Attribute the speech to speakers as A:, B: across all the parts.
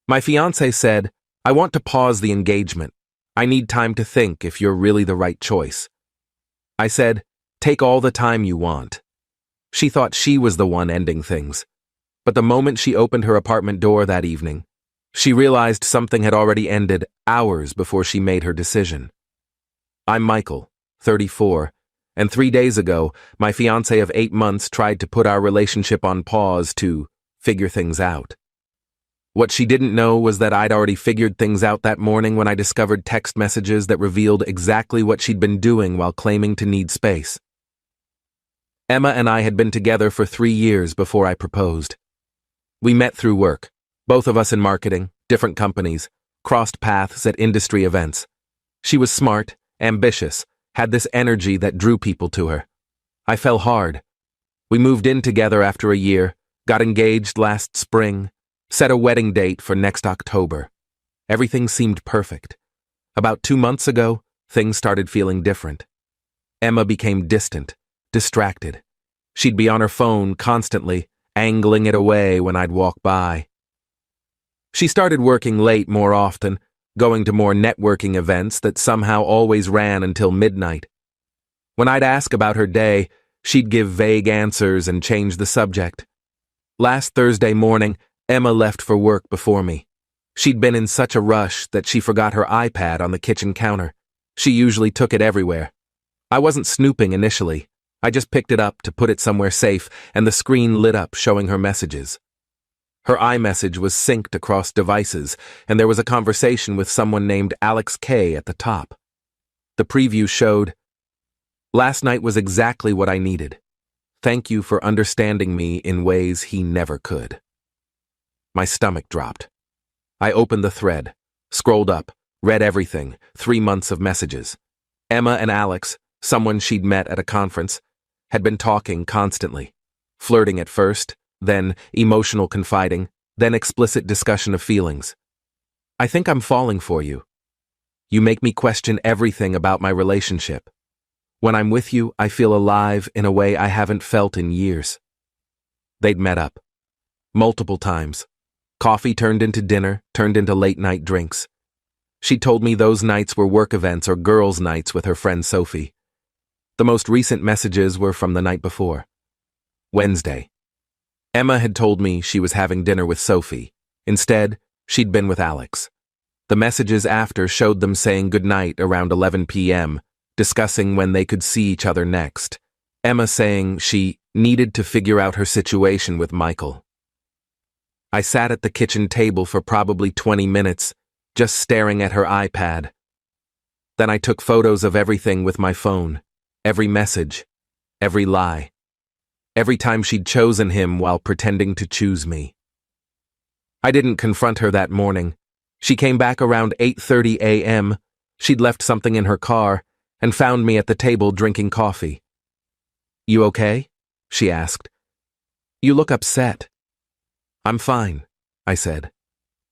A: My fiancé said, "I want to pause the engagement. I need time to think if you're really the right choice." I said, "Take all the time you want." She thought she was the one ending things. But the moment she opened her apartment door that evening, she realized something had already ended hours before she made her decision. I'm Michael, 34, and 3 days ago, my fiancé of 8 months tried to put our relationship on pause to figure things out. What she didn't know was that I'd already figured things out that morning when I discovered text messages that revealed exactly what she'd been doing while claiming to need space. Emma and I had been together for 3 years before I proposed. We met through work, both of us in marketing, different companies, crossed paths at industry events. She was smart, ambitious, had this energy that drew people to her. I fell hard. We moved in together after a year, got engaged last spring, set a wedding date for next October. Everything seemed perfect. About 2 months ago, things started feeling different. Emma became distant, distracted. She'd be on her phone constantly, angling it away when I'd walk by. She started working late more often, going to more networking events that somehow always ran until midnight. When I'd ask about her day, she'd give vague answers and change the subject. Last Thursday morning, Emma left for work before me. She'd been in such a rush that she forgot her iPad on the kitchen counter. She usually took it everywhere. I wasn't snooping initially. I just picked it up to put it somewhere safe, and the screen lit up showing her messages. Her iMessage was synced across devices, and there was a conversation with someone named Alex K at the top. The preview showed, "Last night was exactly what I needed. Thank you for understanding me in ways he never could." My stomach dropped. I opened the thread, scrolled up, read everything, 3 months of messages. Emma and Alex, someone she'd met at a conference, had been talking constantly, flirting at first, then emotional confiding, then explicit discussion of feelings. "I think I'm falling for you. You make me question everything about my relationship. When I'm with you, I feel alive in a way I haven't felt in years." They'd met up. Multiple times. Coffee turned into dinner, turned into late-night drinks. She told me those nights were work events or girls' nights with her friend Sophie. The most recent messages were from the night before. Wednesday. Emma had told me she was having dinner with Sophie. Instead, she'd been with Alex. The messages after showed them saying goodnight around 11 p.m., discussing when they could see each other next. Emma saying she needed to figure out her situation with Michael. I sat at the kitchen table for probably 20 minutes, just staring at her iPad. Then I took photos of everything with my phone, every message, every lie. Every time she'd chosen him while pretending to choose me. I didn't confront her that morning. She came back around 8:30 a.m. She'd left something in her car and found me at the table drinking coffee. "You okay?" she asked. "You look upset." "I'm fine," I said.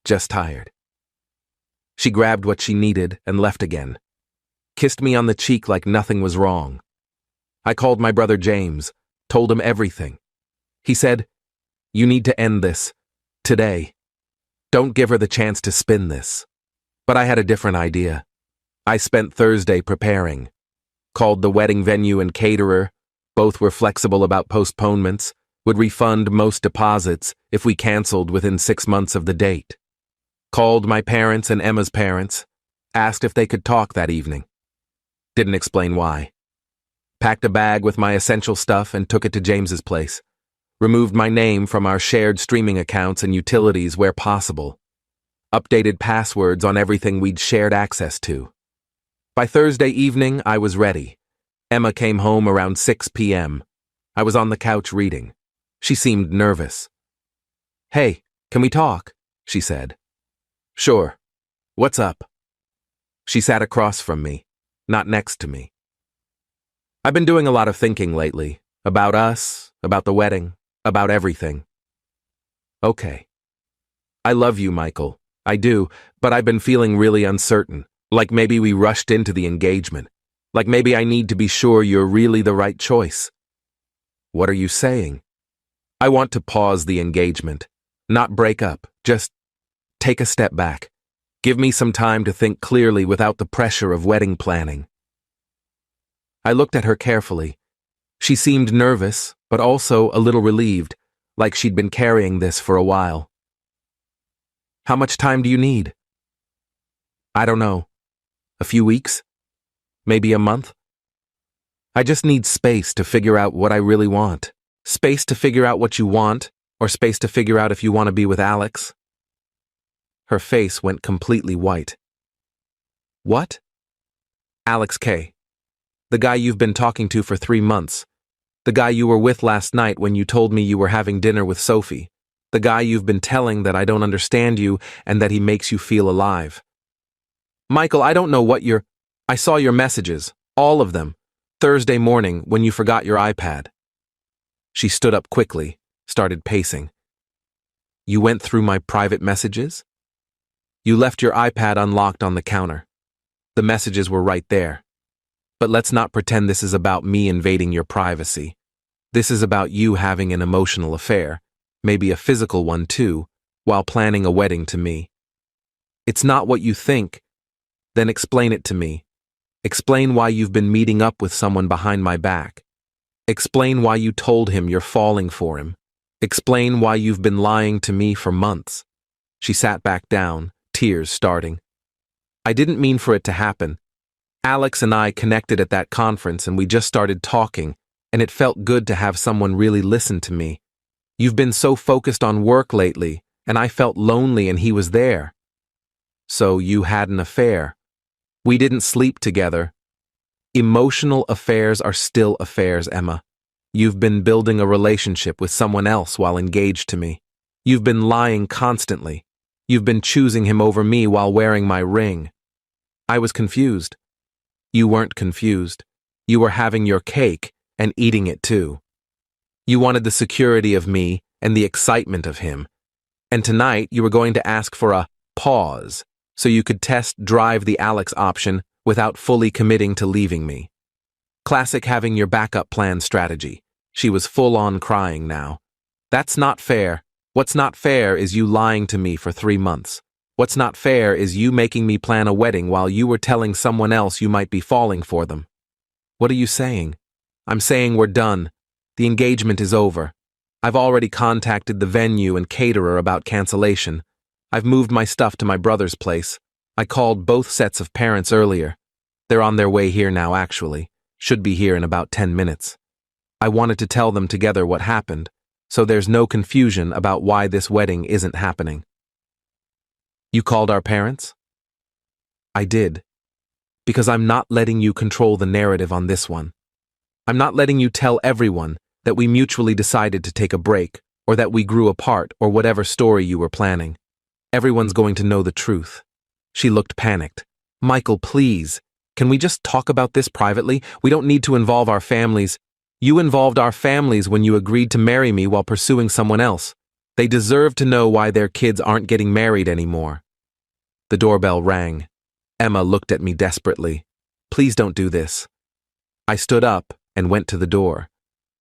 A: "Just tired." She grabbed what she needed and left again. Kissed me on the cheek like nothing was wrong. I called my brother James, told him everything. He said, "You need to end this. Today. Don't give her the chance to spin this." But I had a different idea. I spent Thursday preparing. Called the wedding venue and caterer. Both were flexible about postponements, would refund most deposits if we canceled within 6 months of the date. Called my parents and Emma's parents, asked if they could talk that evening. Didn't explain why. Packed a bag with my essential stuff and took it to James's place. Removed my name from our shared streaming accounts and utilities where possible. Updated passwords on everything we'd shared access to. By Thursday evening, I was ready. Emma came home around 6 p.m. I was on the couch reading. She seemed nervous. "Hey, can we talk?" she said. "Sure. What's up?" She sat across from me, not next to me. "I've been doing a lot of thinking lately. About us, about the wedding, about everything." "Okay. I love you, Michael. I do, but I've been feeling really uncertain. Like maybe we rushed into the engagement. Like maybe I need to be sure you're really the right choice." "What are you saying?" "I want to pause the engagement. Not break up, just Take a step back. Give me some time to think clearly without the pressure of wedding planning. I looked at her carefully. She seemed nervous, but also a little relieved, like she'd been carrying this for a while. How much time do you need? I don't know. A few weeks? Maybe a month? I just need space to figure out what I really want. Space to figure out what you want, or space to figure out if you want to be with Alex? Her face went completely white. What? Alex K. The guy you've been talking to for 3 months. The guy you were with last night when you told me you were having dinner with Sophie. The guy you've been telling that I don't understand you and that he makes you feel alive. Michael, I don't know what I saw your messages, all of them, Thursday morning when you forgot your iPad. She stood up quickly, started pacing. You went through my private messages? You left your iPad unlocked on the counter. The messages were right there. But let's not pretend this is about me invading your privacy. This is about you having an emotional affair, maybe a physical one too, while planning a wedding to me. It's not what you think. Then explain it to me. Explain why you've been meeting up with someone behind my back. Explain why you told him you're falling for him. Explain why you've been lying to me for months. She sat back down, tears starting. I didn't mean for it to happen. Alex and I connected at that conference and we just started talking, and it felt good to have someone really listen to me. You've been so focused on work lately, and I felt lonely and he was there. So you had an affair. We didn't sleep together. Emotional affairs are still affairs, Emma. You've been building a relationship with someone else while engaged to me. You've been lying constantly. You've been choosing him over me while wearing my ring. I was confused. You weren't confused. You were having your cake and eating it too. You wanted the security of me and the excitement of him. And tonight you were going to ask for a pause so you could test drive the Alex option without fully committing to leaving me. Classic having your backup plan strategy. She was full on crying now. That's not fair. What's not fair is you lying to me for 3 months. What's not fair is you making me plan a wedding while you were telling someone else you might be falling for them. What are you saying? I'm saying we're done. The engagement is over. I've already contacted the venue and caterer about cancellation. I've moved my stuff to my brother's place. I called both sets of parents earlier. They're on their way here now, actually. Should be here in about 10 minutes. I wanted to tell them together what happened, so there's no confusion about why this wedding isn't happening. You called our parents? I did. Because I'm not letting you control the narrative on this one. I'm not letting you tell everyone that we mutually decided to take a break, or that we grew apart, or whatever story you were planning. Everyone's going to know the truth. She looked panicked. Michael, please. Can we just talk about this privately? We don't need to involve our families. You involved our families when you agreed to marry me while pursuing someone else. They deserve to know why their kids aren't getting married anymore. The doorbell rang. Emma looked at me desperately. Please don't do this. I stood up and went to the door.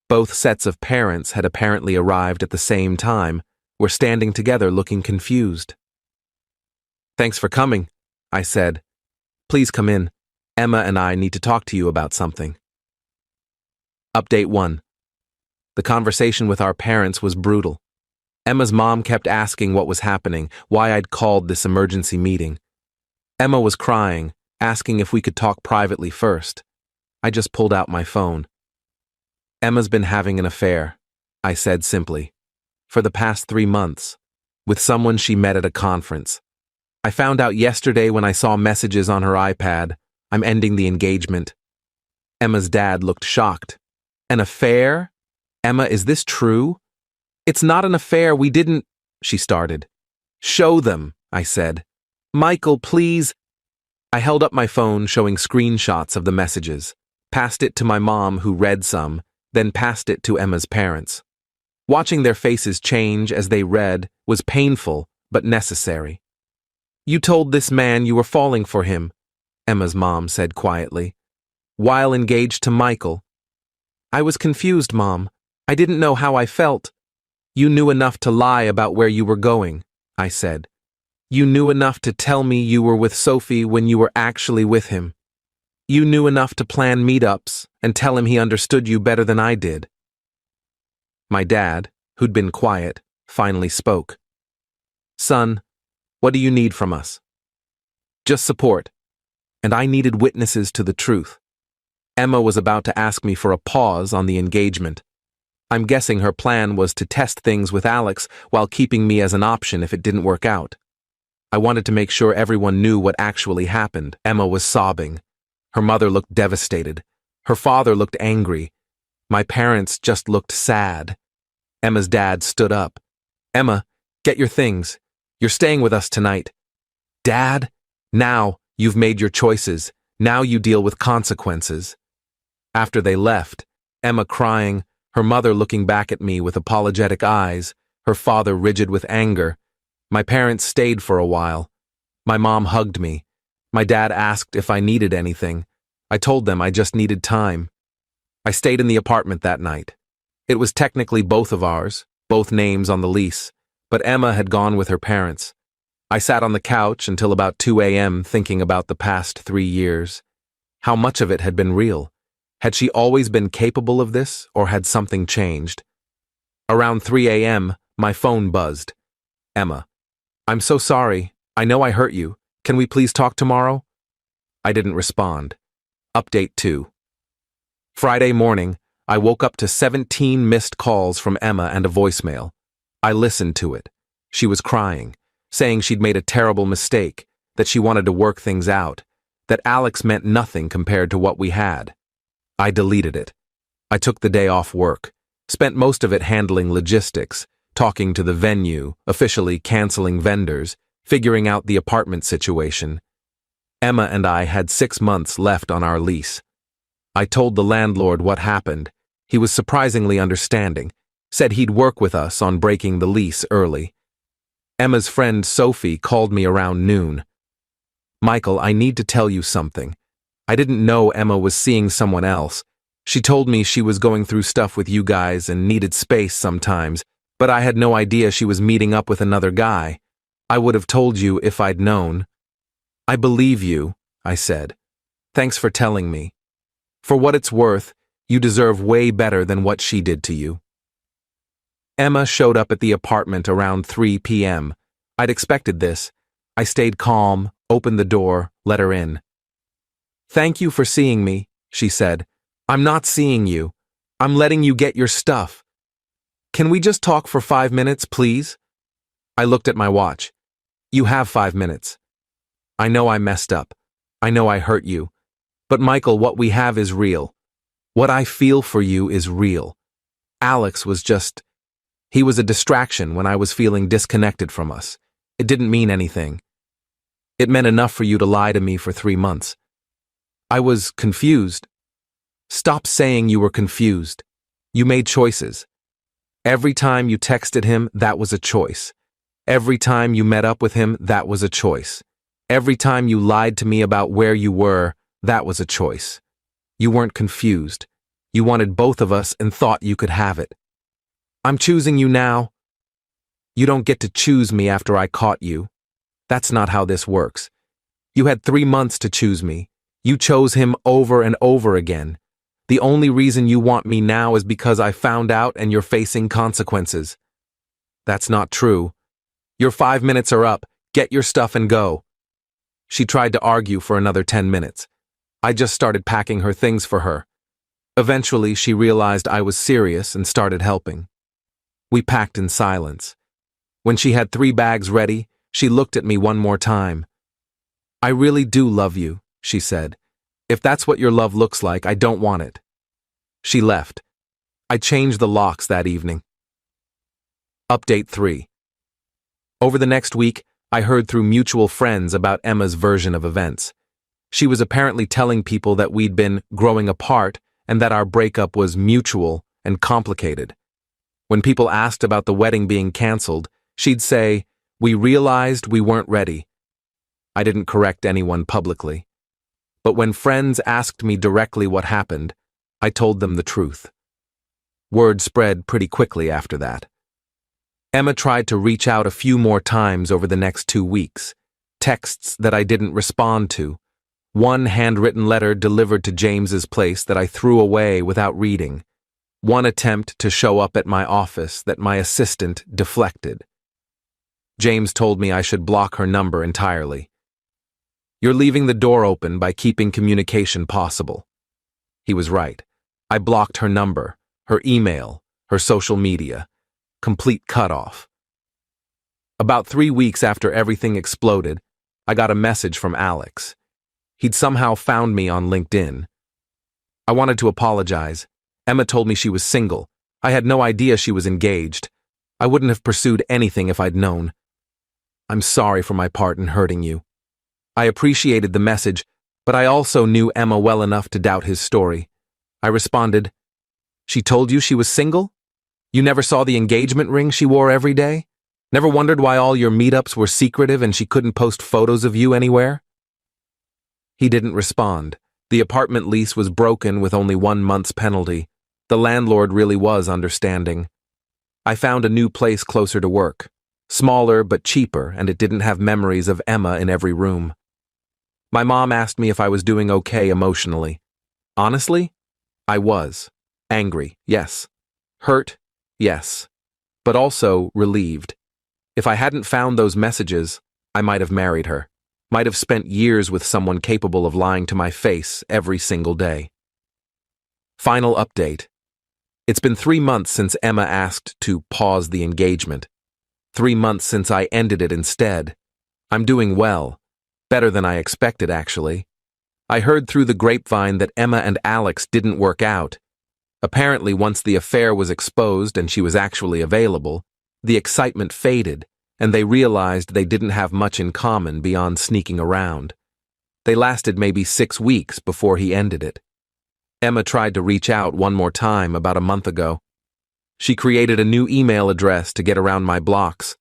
A: Both sets of parents had apparently arrived at the same time, were standing together looking confused. Thanks for coming, I said. Please come in. Emma and I need to talk to you about something. Update 1. The conversation with our parents was brutal. Emma's mom kept asking what was happening, why I'd called this emergency meeting. Emma was crying, asking if we could talk privately first. I just pulled out my phone. Emma's been having an affair, I said simply, for the past 3 months, with someone she met at a conference. I found out yesterday when I saw messages on her iPad. I'm ending the engagement. Emma's dad looked shocked. An affair? Emma, is this true? It's not an affair, we didn't, she started. Show them, I said. Michael, please. I held up my phone showing screenshots of the messages, passed it to my mom who read some, then passed it to Emma's parents. Watching their faces change as they read was painful but necessary. You told this man you were falling for him, Emma's mom said quietly, while engaged to Michael. I was confused, Mom. I didn't know how I felt. You knew enough to lie about where you were going, I said. You knew enough to tell me you were with Sophie when you were actually with him. You knew enough to plan meetups and tell him he understood you better than I did. My dad, who'd been quiet, finally spoke. Son, what do you need from us? Just support. And I needed witnesses to the truth. Emma was about to ask me for a pause on the engagement. I'm guessing her plan was to test things with Alex while keeping me as an option if it didn't work out. I wanted to make sure everyone knew what actually happened. Emma was sobbing. Her mother looked devastated. Her father looked angry. My parents just looked sad. Emma's dad stood up. Emma, get your things. You're staying with us tonight. Dad, now you've made your choices. Now you deal with consequences. After they left, Emma crying, her mother looking back at me with apologetic eyes, her father rigid with anger. My parents stayed for a while. My mom hugged me. My dad asked if I needed anything. I told them I just needed time. I stayed in the apartment that night. It was technically both of ours, both names on the lease, but Emma had gone with her parents. I sat on the couch until about 2 a.m. thinking about the past 3 years. How much of it had been real? Had she always been capable of this, or had something changed? Around 3 a.m., my phone buzzed. Emma. I'm so sorry. I know I hurt you. Can we please talk tomorrow? I didn't respond. Update 2. Friday morning, I woke up to 17 missed calls from Emma and a voicemail. I listened to it. She was crying, saying she'd made a terrible mistake, that she wanted to work things out, that Alex meant nothing compared to what we had. I deleted it. I took the day off work, spent most of it handling logistics, talking to the venue, officially canceling vendors, figuring out the apartment situation. Emma and I had 6 months left on our lease. I told the landlord what happened. He was surprisingly understanding, said he'd work with us on breaking the lease early. Emma's friend Sophie called me around noon. Michael, I need to tell you something. I didn't know Emma was seeing someone else. She told me she was going through stuff with you guys and needed space sometimes, but I had no idea she was meeting up with another guy. I would have told you if I'd known. I believe you, I said. Thanks for telling me. For what it's worth, you deserve way better than what she did to you. Emma showed up at the apartment around 3 p.m. I'd expected this. I stayed calm, opened the door, let her in. Thank you for seeing me, she said. I'm not seeing you. I'm letting you get your stuff. Can we just talk for 5 minutes, please? I looked at my watch. You have 5 minutes. I know I messed up. I know I hurt you. But Michael, what we have is real. What I feel for you is real. Alex was just... He was a distraction when I was feeling disconnected from us. It didn't mean anything. It meant enough for you to lie to me for 3 months. I was confused. Stop saying you were confused. You made choices. Every time you texted him, that was a choice. Every time you met up with him, that was a choice. Every time you lied to me about where you were, that was a choice. You weren't confused. You wanted both of us and thought you could have it. I'm choosing you now. You don't get to choose me after I caught you. That's not how this works. You had 3 months to choose me. You chose him over and over again. The only reason you want me now is because I found out and you're facing consequences. That's not true. Your 5 minutes are up. Get your stuff and go. She tried to argue for another 10 minutes. I just started packing her things for her. Eventually, she realized I was serious and started helping. We packed in silence. When she had 3 bags ready, she looked at me one more time. I really do love you, she said. If that's what your love looks like, I don't want it. She left. I changed the locks that evening. Update 3. Over the next week, I heard through mutual friends about Emma's version of events. She was apparently telling people that we'd been growing apart and that our breakup was mutual and complicated. When people asked about the wedding being canceled, she'd say, "We realized we weren't ready." I didn't correct anyone publicly. But when friends asked me directly what happened, I told them the truth. Word spread pretty quickly after that. Emma tried to reach out a few more times over the next 2 weeks, texts that I didn't respond to, one handwritten letter delivered to James's place that I threw away without reading, one attempt to show up at my office that my assistant deflected. James told me I should block her number entirely. "You're leaving the door open by keeping communication possible." He was right. I blocked her number, her email, her social media. Complete cutoff. About 3 weeks after everything exploded, I got a message from Alex. He'd somehow found me on LinkedIn. I wanted to apologize. Emma told me she was single. I had no idea she was engaged. I wouldn't have pursued anything if I'd known. "I'm sorry for my part in hurting you." I appreciated the message, but I also knew Emma well enough to doubt his story. I responded, "She told you she was single? You never saw the engagement ring she wore every day? Never wondered why all your meetups were secretive and she couldn't post photos of you anywhere?" He didn't respond. The apartment lease was broken with only 1 month's penalty. The landlord really was understanding. I found a new place closer to work. Smaller but cheaper, and it didn't have memories of Emma in every room. My mom asked me if I was doing okay emotionally. Honestly, I was. Angry, yes. Hurt, yes. But also relieved. If I hadn't found those messages, I might have married her. Might have spent years with someone capable of lying to my face every single day. Final update. It's been 3 months since Emma asked to pause the engagement. 3 months since I ended it instead. I'm doing well. Better than I expected, actually. I heard through the grapevine that Emma and Alex didn't work out. Apparently, once the affair was exposed and she was actually available, the excitement faded, and they realized they didn't have much in common beyond sneaking around. They lasted maybe 6 weeks before he ended it. Emma tried to reach out one more time about a month ago. She created a new email address to get around my blocks.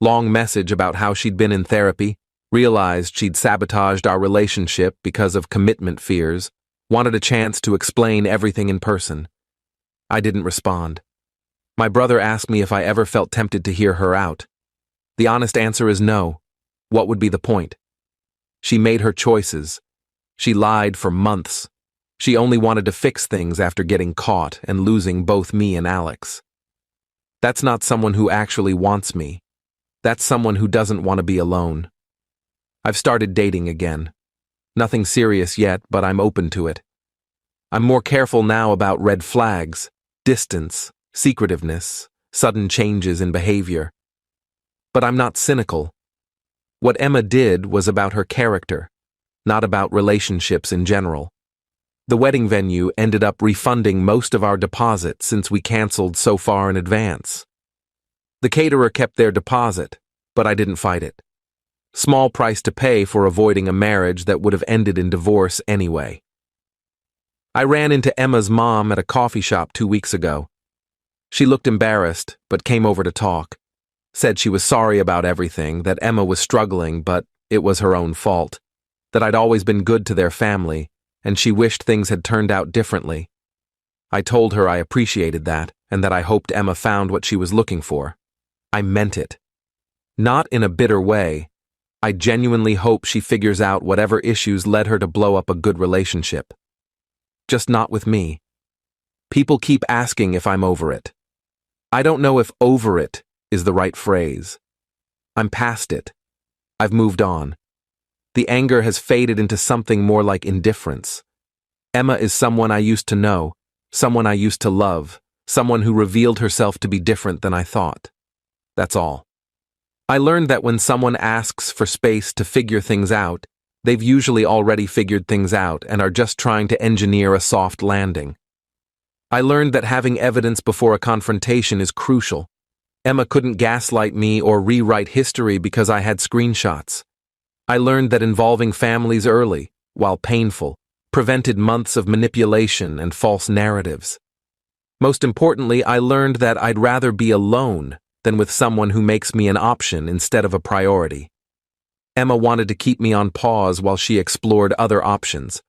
A: Long message about how she'd been in therapy, realized she'd sabotaged our relationship because of commitment fears, wanted a chance to explain everything in person. I didn't respond. My brother asked me if I ever felt tempted to hear her out. The honest answer is no. What would be the point? She made her choices. She lied for months. She only wanted to fix things after getting caught and losing both me and Alex. That's not someone who actually wants me. That's someone who doesn't want to be alone. I've started dating again. Nothing serious yet, but I'm open to it. I'm more careful now about red flags, distance, secretiveness, sudden changes in behavior. But I'm not cynical. What Emma did was about her character, not about relationships in general. The wedding venue ended up refunding most of our deposit since we canceled so far in advance. The caterer kept their deposit, but I didn't fight it. Small price to pay for avoiding a marriage that would have ended in divorce anyway. I ran into Emma's mom at a coffee shop 2 weeks ago. She looked embarrassed, but came over to talk. Said she was sorry about everything, that Emma was struggling, but it was her own fault. That I'd always been good to their family, and she wished things had turned out differently. I told her I appreciated that, and that I hoped Emma found what she was looking for. I meant it. Not in a bitter way. I genuinely hope she figures out whatever issues led her to blow up a good relationship. Just not with me. People keep asking if I'm over it. I don't know if over it is the right phrase. I'm past it. I've moved on. The anger has faded into something more like indifference. Emma is someone I used to know, someone I used to love, someone who revealed herself to be different than I thought. That's all. I learned that when someone asks for space to figure things out, they've usually already figured things out and are just trying to engineer a soft landing. I learned that having evidence before a confrontation is crucial. Emma couldn't gaslight me or rewrite history because I had screenshots. I learned that involving families early, while painful, prevented months of manipulation and false narratives. Most importantly, I learned that I'd rather be alone than with someone who makes me an option instead of a priority. Emma wanted to keep me on pause while she explored other options.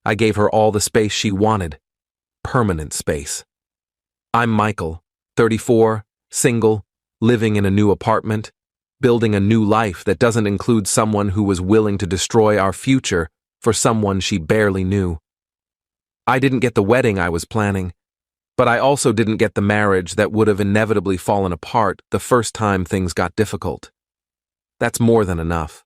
A: I gave her all the space she wanted. Permanent space. I'm Michael, 34, single, living in a new apartment, building a new life that doesn't include someone who was willing to destroy our future for someone she barely knew. I didn't get the wedding I was planning, but I also didn't get the marriage that would have inevitably fallen apart the first time things got difficult. That's more than enough.